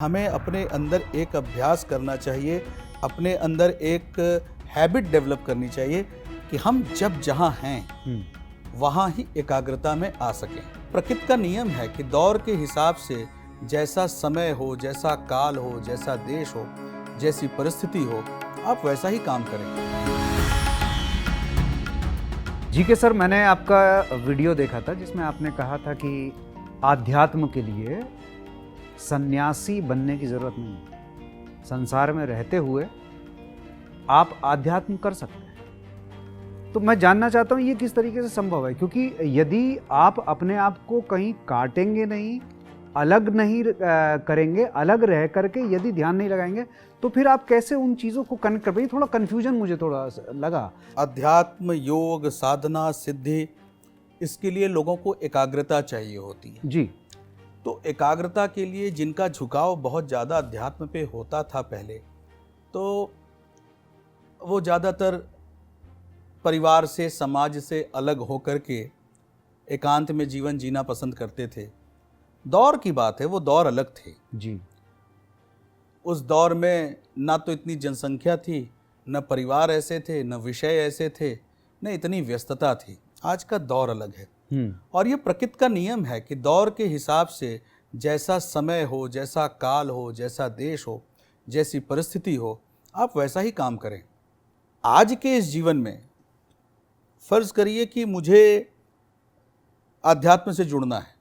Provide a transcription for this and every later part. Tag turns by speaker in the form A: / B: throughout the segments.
A: हमें अपने अंदर एक अभ्यास करना चाहिए, अपने अंदर एक हैबिट डेवलप करनी चाहिए कि हम जब जहाँ हैं वहाँ ही एकाग्रता में आ सकें। प्रकृति का नियम है कि दौर के हिसाब से जैसा समय हो, जैसा काल हो, जैसा देश हो, जैसी परिस्थिति हो, आप वैसा ही काम करें।
B: जी के सर, मैंने आपका वीडियो देखा था जिसमें आपने कहा था कि आध्यात्म के लिए सन्यासी बनने की ज़रूरत नहीं है। संसार में रहते हुए आप आध्यात्म कर सकते हैं। तो मैं जानना चाहता हूँ ये किस तरीके से संभव है, क्योंकि यदि आप अपने आप को कहीं काटेंगे नहीं, अलग नहीं करेंगे, अलग रह करके यदि ध्यान नहीं लगाएंगे तो फिर आप कैसे उन चीज़ों को कनेक्ट कर पाएंगे? थोड़ा कन्फ्यूजन मुझे थोड़ा लगा।
A: अध्यात्म, योग, साधना, सिद्धि, इसके लिए लोगों को एकाग्रता चाहिए होती है।
B: जी।
A: तो एकाग्रता के लिए जिनका झुकाव बहुत ज़्यादा अध्यात्म पे होता था पहले, तो वो ज़्यादातर परिवार से, समाज से अलग होकर के एकांत में जीवन जीना पसंद करते थे। दौर की बात है, वो दौर अलग थे।
B: जी।
A: उस दौर में ना तो इतनी जनसंख्या थी, न परिवार ऐसे थे, न विषय ऐसे थे, न इतनी व्यस्तता थी। आज का दौर अलग है। और ये प्रकृति का नियम है कि दौर के हिसाब से जैसा समय हो, जैसा काल हो, जैसा देश हो, जैसी परिस्थिति हो, आप वैसा ही काम करें। आज के इस जीवन में फर्ज करिए कि मुझे अध्यात्म से जुड़ना है,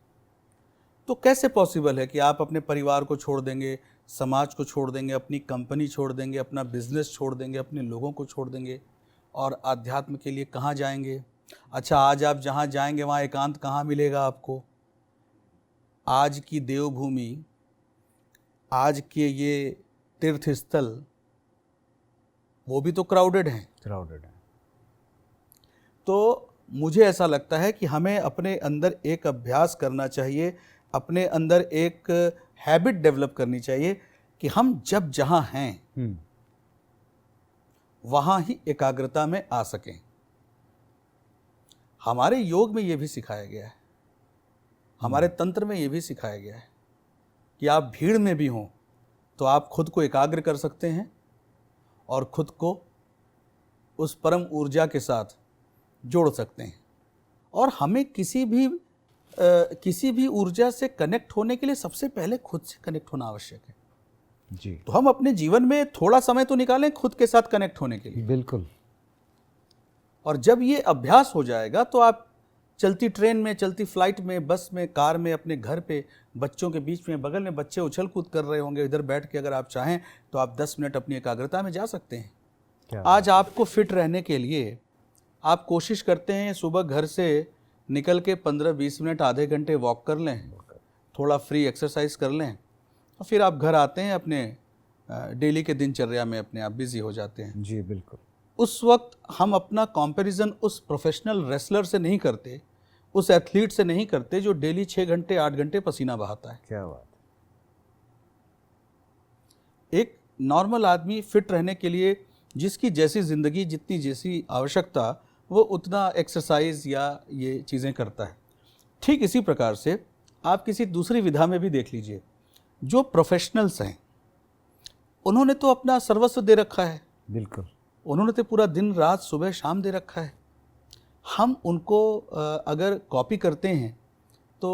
A: तो कैसे पॉसिबल है कि आप अपने परिवार को छोड़ देंगे, समाज को छोड़ देंगे, अपनी कंपनी छोड़ देंगे, अपना बिजनेस छोड़ देंगे, अपने लोगों को छोड़ देंगे और अध्यात्म के लिए कहाँ जाएंगे? अच्छा, आज आप जहाँ जाएंगे वहाँ एकांत कहाँ मिलेगा आपको? आज की देवभूमि, आज के ये तीर्थ स्थल, वो भी तो क्राउडेड हैं। तो मुझे ऐसा लगता है कि हमें अपने अंदर एक अभ्यास करना चाहिए, अपने अंदर एक हैबिट डेवलप करनी चाहिए कि हम जब जहाँ हैं वहाँ ही एकाग्रता में आ सकें। हमारे योग में ये भी सिखाया गया है, हमारे तंत्र में ये भी सिखाया गया है कि आप भीड़ में भी हों तो आप खुद को एकाग्र कर सकते हैं और खुद को उस परम ऊर्जा के साथ जोड़ सकते हैं। और हमें किसी भी ऊर्जा से कनेक्ट होने के लिए सबसे पहले खुद से कनेक्ट होना आवश्यक है।
B: जी।
A: तो हम अपने जीवन में थोड़ा समय तो निकालें खुद के साथ कनेक्ट होने के लिए।
B: बिल्कुल।
A: और जब ये अभ्यास हो जाएगा तो आप चलती ट्रेन में, चलती फ्लाइट में, बस में, कार में, अपने घर पे, बच्चों के बीच में, बगल में बच्चे उछल कूद कर रहे होंगे, इधर बैठ के अगर आप चाहें तो आप 10 मिनट अपनी एकाग्रता में जा सकते हैं। आज आपको फिट रहने के लिए आप कोशिश करते हैं सुबह घर से निकल के 15-20 मिनट, आधे घंटे वॉक कर लें, थोड़ा फ्री एक्सरसाइज कर लें और फिर आप घर आते हैं, अपने डेली के दिनचर्या में अपने आप बिजी हो जाते हैं।
B: जी बिल्कुल।
A: उस वक्त हम अपना कंपैरिजन उस प्रोफेशनल रेसलर से नहीं करते, उस एथलीट से नहीं करते जो डेली 6 घंटे 8 घंटे पसीना बहाता है।
B: क्या बात।
A: एक नॉर्मल आदमी फिट रहने के लिए जिसकी जैसी ज़िंदगी, जितनी जैसी आवश्यकता, वो उतना एक्सरसाइज या ये चीज़ें करता है। ठीक इसी प्रकार से आप किसी दूसरी विधा में भी देख लीजिए, जो प्रोफेशनल्स हैं उन्होंने तो अपना सर्वस्व दे रखा है। बिल्कुल। उन्होंने तो पूरा दिन रात सुबह शाम दे रखा है। हम उनको अगर कॉपी करते हैं तो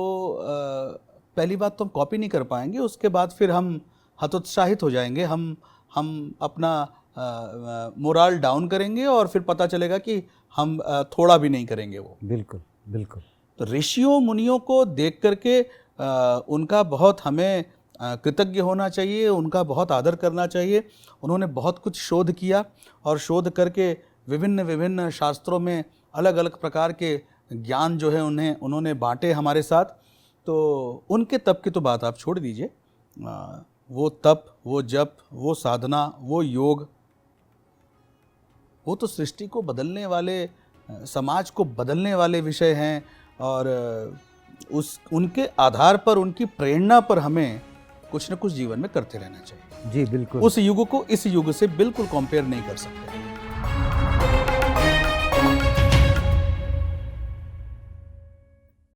A: पहली बात तो हम कॉपी नहीं कर पाएंगे, उसके बाद फिर हम हतोत्साहित हो जाएंगे, हम अपना मोरल डाउन करेंगे और फिर पता चलेगा कि हम थोड़ा भी नहीं करेंगे वो। बिल्कुल बिल्कुल। तो ऋषियों मुनियों को देख करके उनका बहुत हमें कृतज्ञ होना चाहिए, उनका बहुत आदर करना चाहिए। उन्होंने बहुत कुछ शोध किया और शोध करके विभिन्न शास्त्रों में अलग अलग प्रकार के ज्ञान जो है उन्होंने बांटे हमारे साथ। तो उनके तप की तो बात आप छोड़ दीजिए, वो तप, वो जप, वो साधना, वो योग, वो तो सृष्टि को बदलने वाले, समाज को बदलने वाले विषय हैं। और उनके आधार पर, उनकी प्रेरणा पर हमें कुछ न कुछ जीवन में करते रहना चाहिए।
B: जी बिल्कुल।
A: उस युग को इस युग से बिल्कुल कंपेयर नहीं कर सकते।